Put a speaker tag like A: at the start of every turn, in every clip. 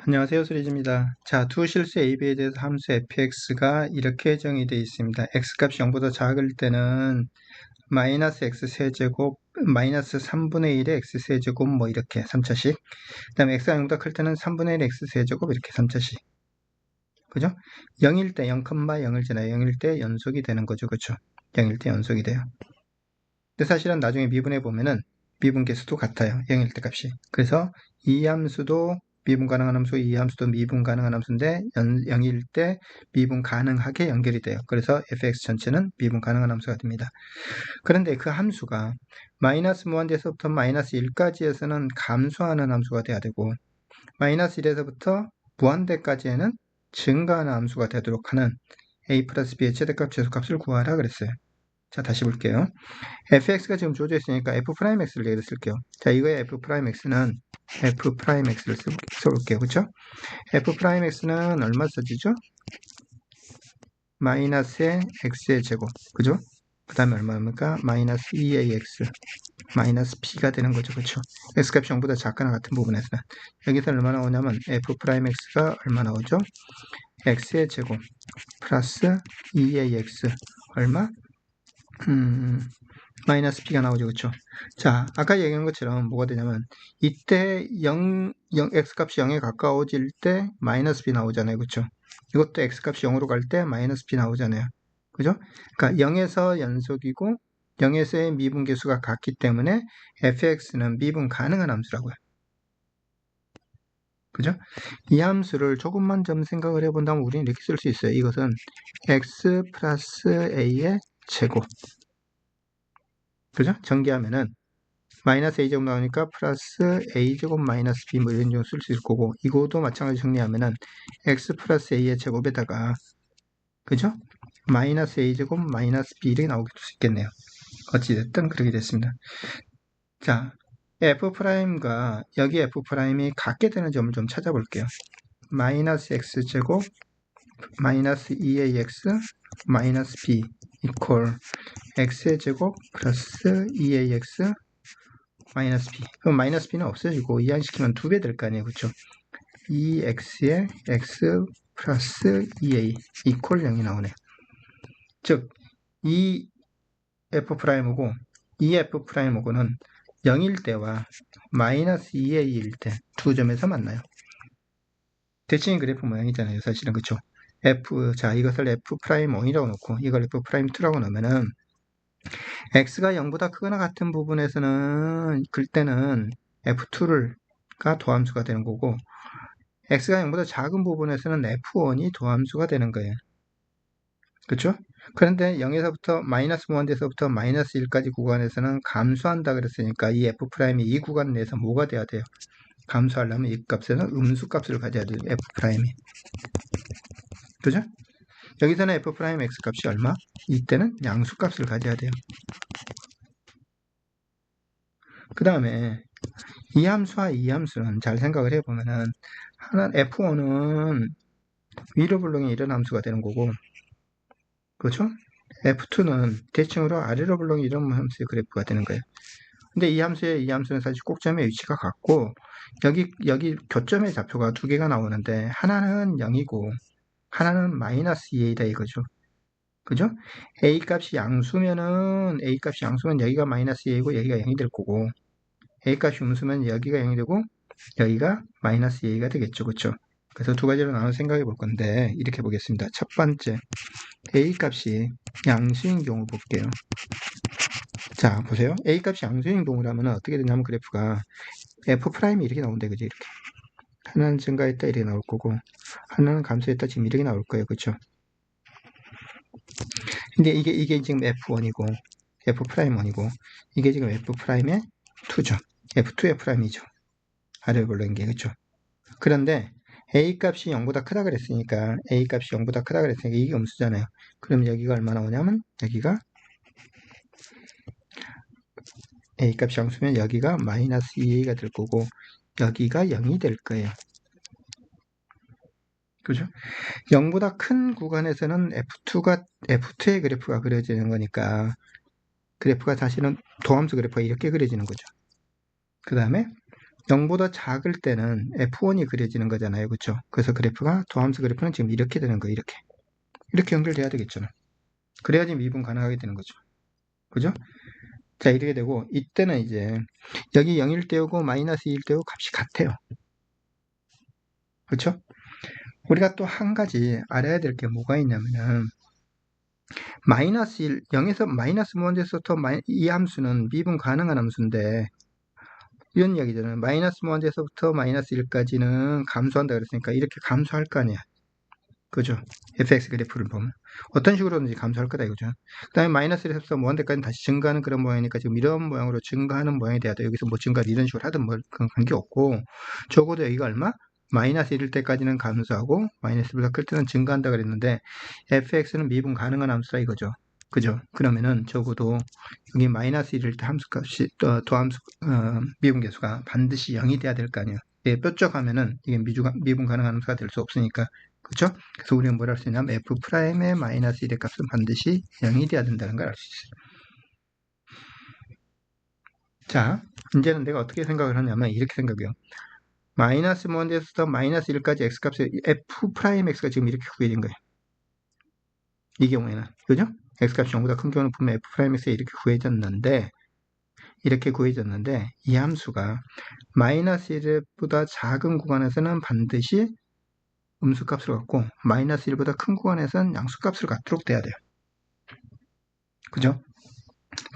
A: 안녕하세요. 수리즈입니다. 자, 두 실수 AB에 대해서 함수 fx가 이렇게 정의되어 있습니다. x값이 0보다 작을 때는 마이너스 x세제곱 마이너스 3분의 1의 x세제곱 뭐 이렇게 3차식. 그 다음에 x가 0보다 클 때는 3분의 1의 x세제곱 이렇게 3차식. 그죠? 0일 때 0,0을 지나요. 0일 때 연속이 되는 거죠. 그렇죠? 0일 때 연속이 돼요. 근데 사실은 나중에 미분해 보면은 미분계수도 같아요. 0일 때 값이. 그래서 이 함수도 미분 가능한 함수, 이 함수도 미분 가능한 함수인데 0일 때 미분 가능하게 연결이 돼요. 그래서 fx 전체는 미분 가능한 함수가 됩니다. 그런데 그 함수가 마이너스 무한대에서부터 마이너스 1까지에서는 감소하는 함수가 돼야 되고 마이너스 1에서부터 무한대까지에는 증가하는 함수가 되도록 하는 a 플러스 b의 최대값, 최소값을 구하라 그랬어요. 자, 다시 볼게요. fx가 지금 주어져 있으니까 f'x를 여기다 쓸게요. 자, 이거의 f'x는 f'x를 써볼게요. 그쵸? f'x는 얼마 써지죠? 마이너스의 x의 제곱. 그죠? 그 다음에 얼마입니까? 마이너스 2ax 마이너스 b가 되는 거죠. 그쵸? x값이 0보다 작거나 같은 부분에서는 여기서 얼마 나오냐면 f'x가 얼마 나오죠? x의 제곱 플러스 2ax 얼마? 마이너스 b가 나오죠. 그쵸? 자, 아까 얘기한 것처럼 뭐가 되냐면 이때 x값이 0에 가까워질 때 마이너스 b 나오잖아요. 그쵸? 이것도 x값이 0으로 갈 때 마이너스 b 나오잖아요. 그죠? 그러니까 0에서 연속이고 0에서의 미분계수가 같기 때문에 fx는 미분 가능한 함수라고요. 그죠? 이 함수를 조금만 좀 생각을 해본다면 우리는 이렇게 쓸 수 있어요. 이것은 x 플러스 a의 제곱. 그죠? 전개하면은 마이너스 a제곱 나오니까 플러스 a제곱 마이너스 b 뭐 이런 식으로 쓸 수 있을 거고 이거도 마찬가지로 정리하면은 x 플러스 a의 제곱에다가 그죠? 마이너스 a제곱 마이너스 b 이렇게 나올 수 있겠네요. 어찌됐든 그렇게 됐습니다. 자, f'과 여기 f'이 같게 되는 점을 좀 찾아볼게요. 마이너스 x제곱 마이너스 2ax 마이너스 b 이퀄 x의 제곱 플러스 2ax 마이너스 b. 그럼 마이너스 b는 없어지고 이항시키면 2배 될 거 아니에요. 그쵸? 2x에 x 플러스 2a 이퀄 0이 나오네요. 즉, 이 f'하고 이 f'하고는 0일 때와 마이너스 2a일 때 두 점에서 만나요. 대칭 그래프 모양이잖아요. 사실은. 그쵸? 자, 이것을 f'1이라고 놓고 이걸 f'2라고 놓으면은 x가 0보다 크거나 같은 부분에서는 그때는 f2가 도함수가 되는 거고 x가 0보다 작은 부분에서는 f1이 도함수가 되는 거예요. 그렇죠? 그런데 0에서부터 마이너스 무한대에서부터 마이너스 1까지 구간에서는 감소한다 그랬으니까 이 f'이 이 구간 내에서 뭐가 돼야 돼요? 감소하려면 이 값에는 음수값을 가져야 돼요. f'이. 그죠? 여기서는 f'x 값이 얼마? 이때는 양수값을 가져야 돼요. 그 다음에 이 함수와 이 함수는 잘 생각을 해보면은 하나 f1은 위로 불능의 이런 함수가 되는 거고 그렇죠? f2는 대칭으로 아래로 불능의 이런 함수의 그래프가 되는 거예요. 근데 이 함수는 사실 꼭점의 위치가 같고 여기 교점의 좌표가 두 개가 나오는데 하나는 0이고 하나는 마이너스 2a다 이거죠. 그죠? a 값이 양수면 여기가 마이너스 2a고 여기가 0이 될 거고 a 값이 음수면 여기가 0이 되고 여기가 마이너스 2a가 되겠죠. 그렇죠? 그래서 두 가지로 나눠 생각해 볼 건데 이렇게 보겠습니다. 첫 번째 a 값이 양수인 경우 볼게요. 자 보세요. a 값이 양수인 경우라면 어떻게 되냐면 그래프가 f'이 이렇게 나온다 그죠? 이렇게 하나는 증가했다 이렇게 나올 거고 하나는 감소했다 지금 이렇게 나올 거예요. 그렇죠? 근데 이게 지금 f1이고 f'원이고 이게 지금 f'의 2죠. f2f'이죠. 아래로 올라간 게 그렇죠? 그런데 a 값이 0보다 크다 그랬으니까 이게 음수잖아요. 그럼 여기가 얼마 나오냐면 여기가 a 값이 양수면 여기가 마이너스 2a가 될 거고 여기가 0이 될 거예요. 그죠? 0보다 큰 구간에서는 f2의 그래프가 그려지는 거니까 그래프가 사실은 도함수 그래프가 이렇게 그려지는 거죠. 그 다음에 0보다 작을 때는 F1이 그려지는 거잖아요. 그렇죠? 그래서 그래프가 도함수 그래프는 지금 이렇게 되는 거예요. 이렇게 연결돼야 되겠죠. 그래야지 미분 가능하게 되는 거죠. 그죠? 자, 이렇게 되고 이때는 이제 여기 0일 때우고 마이너스 2일 때우고 값이 같아요. 그렇죠? 우리가 또 한 가지 알아야 될 게 뭐가 있냐면은 마이너스 1, 0에서 마이너스 무한대에서부터 이 함수는 미분 가능한 함수인데 이런 이야기잖아요. 마이너스 무한대에서부터 마이너스 1까지는 감소한다 그랬으니까 이렇게 감소할 거 아니야. 그죠? fx 그래프를 보면 어떤 식으로든지 감소할 거다 이거죠. 그 다음에 마이너스 1에서 무한대까지 다시 증가하는 그런 모양이니까 지금 이런 모양으로 증가하는 모양이 돼야 돼. 여기서 뭐 증가를 이런 식으로 하든 뭐 그런 관계 없고 적어도 여기가 얼마? 마이너스 1일 때까지는 감소하고 마이너스 1보다 클 때는 증가한다 그랬는데 fx는 미분 가능한 함수라 이거죠. 그죠? 그러면은 적어도 여기 마이너스 1일 때 함수값이 도함수 미분 계수가 반드시 0이 돼야 될 거 아니에요. 예, 뾰족하면은 이게 미분 가능한 함수가 될 수 없으니까. 그렇죠? 그래서 우리는 뭘 할 수 있냐면 f'의 마이너스 1의 값은 반드시 0이 돼야 된다는 걸 알 수 있어요. 자, 이제는 내가 어떻게 생각을 하냐면 이렇게 생각해요. 마이너스 무한대에서 마이너스 1까지 x값의 f'x가 지금 이렇게 구해진 거예요. 이 경우에는. 그죠? x값이 0보다 큰 경우는 분명 f'x가 이렇게 구해졌는데 이 함수가 마이너스 1보다 작은 구간에서는 반드시 음수값을 갖고 마이너스 1보다 큰 구간에서는 양수값을 갖도록 돼야 돼요. 그죠?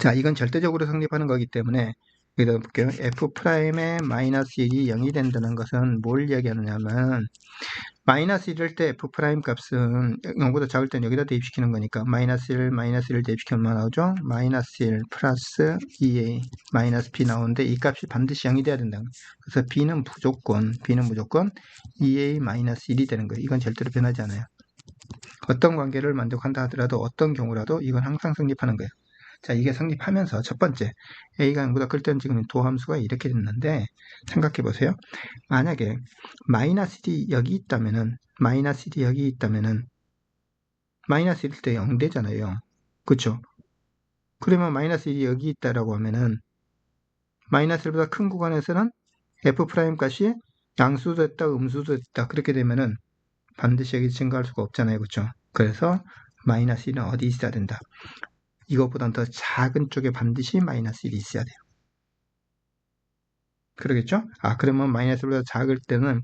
A: 자, 이건 절대적으로 성립하는 거기 때문에 여기다 볼게요. f'의 마이너스 1이 0이 된다는 것은 뭘 이야기하느냐면 마이너스 1일 때 f' 값은 0보다 작을 땐 여기다 대입시키는 거니까 마이너스 1 대입시키면 얼마 나오죠? 마이너스 1 플러스 2a 마이너스 b 나오는데 이 값이 반드시 0이 돼야 된다. 그래서 b는 무조건 2a 마이너스 1이 되는 거예요. 이건 절대로 변하지 않아요. 어떤 관계를 만족한다 하더라도 어떤 경우라도 이건 항상 성립하는 거예요. 자, 이게 성립하면서 첫 번째 a가 0보다 클 때는 지금 도함수가 이렇게 됐는데 생각해 보세요. 만약에 마이너스 1이 여기 있다면은 마이너스 1일 때 0 되잖아요. 그쵸? 그러면 마이너스 1이 여기 있다라고 하면은 마이너스 1보다 큰 구간에서는 f' 값이 양수도 됐다 음수도 됐다 그렇게 되면은 반드시 여기 증가할 수가 없잖아요. 그쵸? 그래서 마이너스 1은 어디 있어야 된다? 이것보단 더 작은 쪽에 반드시 마이너스 1이 있어야 돼요. 그러겠죠? 그러면 마이너스 1보다 작을 때는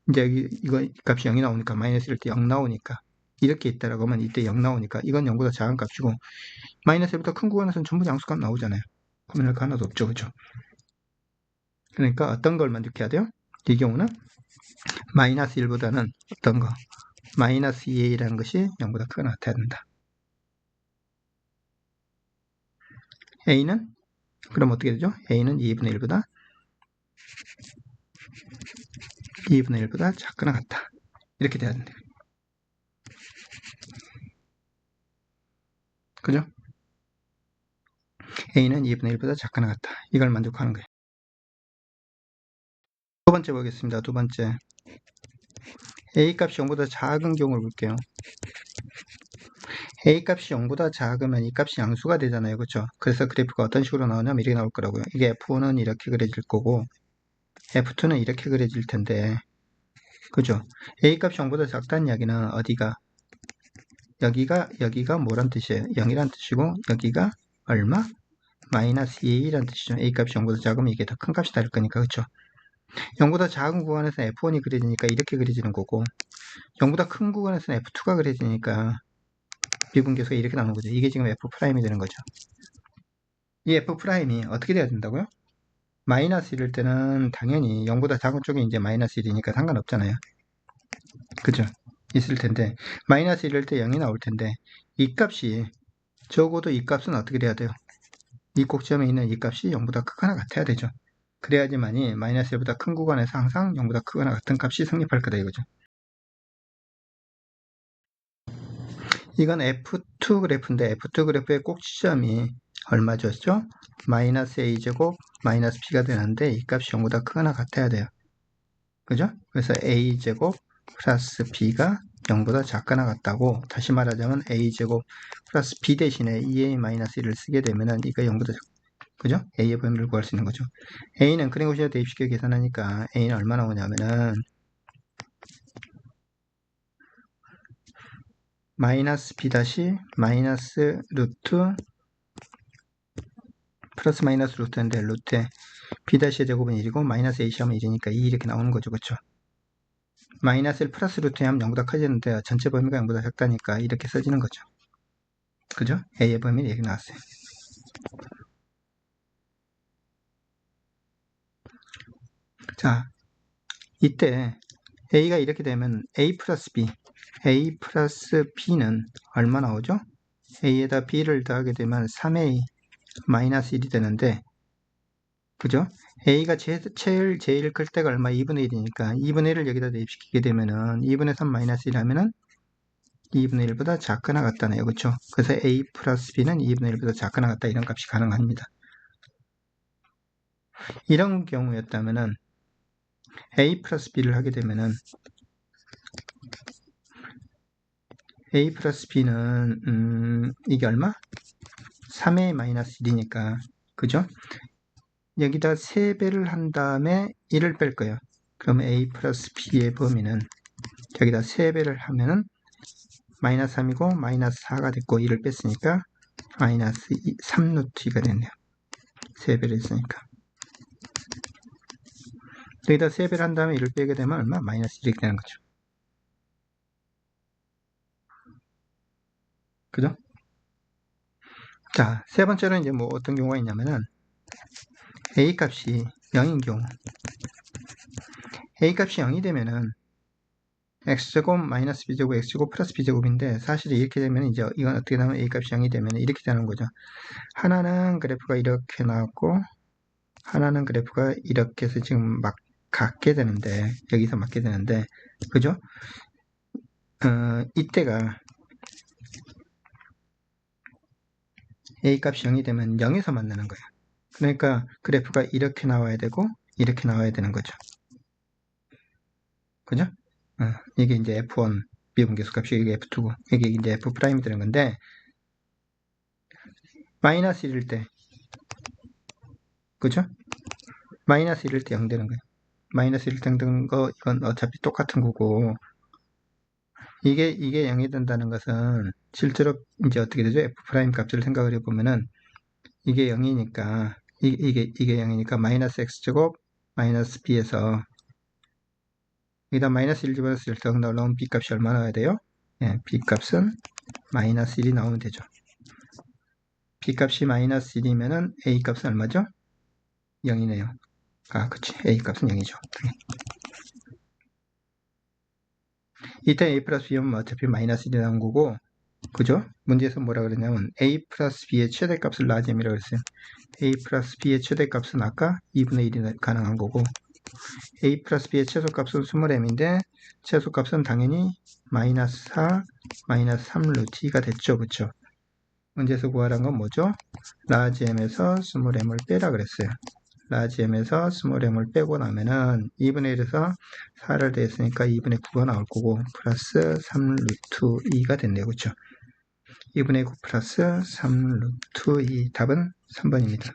A: 이제 여기 이거 값이 0이 나오니까 마이너스 1때 0 나오니까 이렇게 있다라고 하면 이때 0 나오니까 이건 0보다 작은 값이고 마이너스 1보다 큰 구간에서는 전부 양수값 나오잖아요. 고민할 거 하나도 없죠. 그죠? 그러니까 어떤 걸 만족해야 돼요? 이 경우는 마이너스 1보다는 어떤 거? 마이너스 2a라는 것이 0보다 크거나 같아야 된다. a는 그럼 어떻게 되죠? a는 2분의 1보다 작거나 같다. 이렇게 돼야 된다. 그죠? a는 2분의 1보다 작거나 같다. 이걸 만족하는 거예요. 두 번째 보겠습니다. 두 번째. a 값이 0보다 작은 경우를 볼게요. a 값이 0보다 작으면 이 값이 양수가 되잖아요. 그렇죠? 그래서 그래프가 어떤 식으로 나오냐면 이렇게 나올 거라고요. 이게 f1은 이렇게 그려질 거고 f2는 이렇게 그려질 텐데 그죠? a 값이 0보다 작다는 이야기는 어디가? 여기가 뭐란 뜻이에요? 0이란 뜻이고 여기가 얼마? 마이너스 2a란 뜻이죠. a 값이 0보다 작으면 이게 더 큰 값이 다를 거니까 그렇죠? 0보다 작은 구간에서 f1이 그려지니까 이렇게 그려지는 거고 0보다 큰 구간에서는 f2가 그려지니까 미분계수가 이렇게 나오는 거죠. 이게 지금 f'이 되는 거죠. 이 f'이 어떻게 돼야 된다고요? 마이너스 1일 때는 당연히 0보다 작은 쪽이 이제 마이너스 1이니까 상관없잖아요. 그죠? 있을 텐데 마이너스 1일 때 0이 나올 텐데 이 값이 적어도 이 값은 어떻게 돼야 돼요? 이 꼭지점에 있는 이 값이 0보다 크거나 같아야 되죠. 그래야지만이 마이너스 1보다 큰 구간에서 항상 0보다 크거나 같은 값이 성립할 거다 이거죠. 이건 F2 그래프인데 F2 그래프의 꼭지점이 얼마 줬죠? 마이너스 a제곱 마이너스 b가 되는데 이 값이 0보다 크거나 같아야 돼요. 그죠? 그래서 a제곱 플러스 b가 0보다 작거나 같다고 다시 말하자면 a제곱 플러스 b 대신에 2a 마이너스 1을 쓰게 되면은 이거 0보다 그죠? A의 범위를 구할 수 있는 거죠. A는 그린고시에 대입시켜 계산하니까 A는 얼마 나오냐면은 마이너스 B 다시 마이너스 루트 플러스 마이너스 루트인데 루트에 B 다시의 제곱은 1이고 마이너스 AC 하면 1이니까 2 이렇게 나오는 거죠. 그쵸? 마이너스를 플러스 루트에 하면 0보다 커지는데 전체 범위가 0보다 작다니까 이렇게 써지는 거죠. 그죠? A의 범위는 이렇게 나왔어요. 자, 이때 A가 이렇게 되면 A 플러스 B는 얼마 나오죠? A에다 B를 더하게 되면 3A 마이너스 1이 되는데, 그죠? A가 제일 클 때가 얼마? 2분의 1이니까 2분의 1을 여기다 대입시키게 되면은 2분의 3 마이너스 1 하면은 2분의 1보다 작거나 같다네요. 그쵸? 그래서 A 플러스 B는 2분의 1보다 작거나 같다 이런 값이 가능합니다. 이런 경우였다면은 A 플러스 B를 하게 되면은 A 플러스 B는 이게 얼마? 3A 마이너스 1이니까 그죠? 여기다 3배를 한 다음에 1을 뺄 거예요. 그러면 A 플러스 B의 범위는 여기다 3배를 하면은 마이너스 3이고 마이너스 4가 됐고 1을 뺐으니까 마이너스 3루트 2가 됐네요. 3배를 했으니까. 여기다 3배를 한 다음에 1을 빼게 되면 얼마? 마이너스 1이 되는 거죠. 그죠? 자, 세 번째로 이제 뭐 어떤 경우가 있냐면은 A 값이 0인 경우. A 값이 0이 되면은 x제곱 마이너스 b제곱 x제곱 플러스 b제곱인데 사실 이렇게 되면 이제 이건 어떻게 되면 A 값이 0이 되면 이렇게 되는 거죠. 하나는 그래프가 이렇게 나왔고 하나는 그래프가 이렇게 해서 지금 막 같게 되는데 여기서 맞게 되는데 그죠? 이때가 A 값이 0이 되면 0에서 만나는 거예요. 그러니까 그래프가 이렇게 나와야 되고 이렇게 나와야 되는 거죠. 그죠? 이게 이제 F1 미분계수 값이 이게 F2고 이게 이제 F'이 되는 건데 마이너스 1일 때 그죠? 마이너스 1일 때 0 되는 거예요. 마이너스 1일 때 0 되는 거 이건 어차피 똑같은 거고 이게 0이 된다는 것은 실제로 이제 어떻게 되죠? F' 값을 생각을 해보면은 이게 0이니까 이게 0이니까 마이너스 x제곱 마이너스 b에서 여기다 마이너스 1 집어넣었을 때 나오면 b 값이 얼마 나와야 돼요? 예, b 값은 마이너스 1이 나오면 되죠. b 값이 마이너스 1이면은 a 값은 얼마죠? 0이네요. 아, 그치. a 값은 0이죠. 이때 a 플러스 b면 어차피 마이너스 1이 나온 거고, 그죠? 문제에서 뭐라 그랬냐면 a 플러스 b의 최대값을 라지엠이라고 했어요. a 플러스 b의 최대값은 아까 2분의 1이 가능한 거고 a 플러스 b의 최소값은 20m인데 최소값은 당연히 마이너스 4, 마이너스 3 루트 2가 됐죠. 그쵸? 문제에서 구하란 건 뭐죠? 라지 m에서 스몰 m을 빼라 그랬어요. 라지 m에서 스몰 m을 빼고 나면은 2분의 1에서 4를 더했으니까 2분의 9가 나올 거고 플러스 3 루트 2가 됐네요. 그쵸? 2분의 9 플러스 3 루트 2 답은 3번입니다.